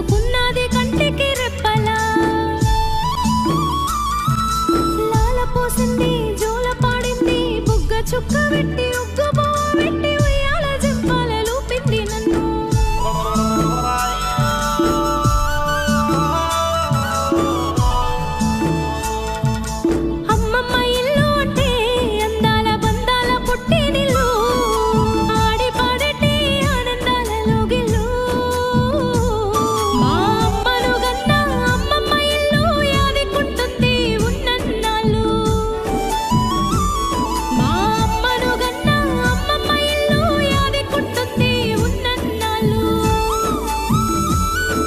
కలుసుకున్నది కంటికి రెప్పలా లాల పోసింది జోల పాడింది బుగ్గ చుక్క పెట్టి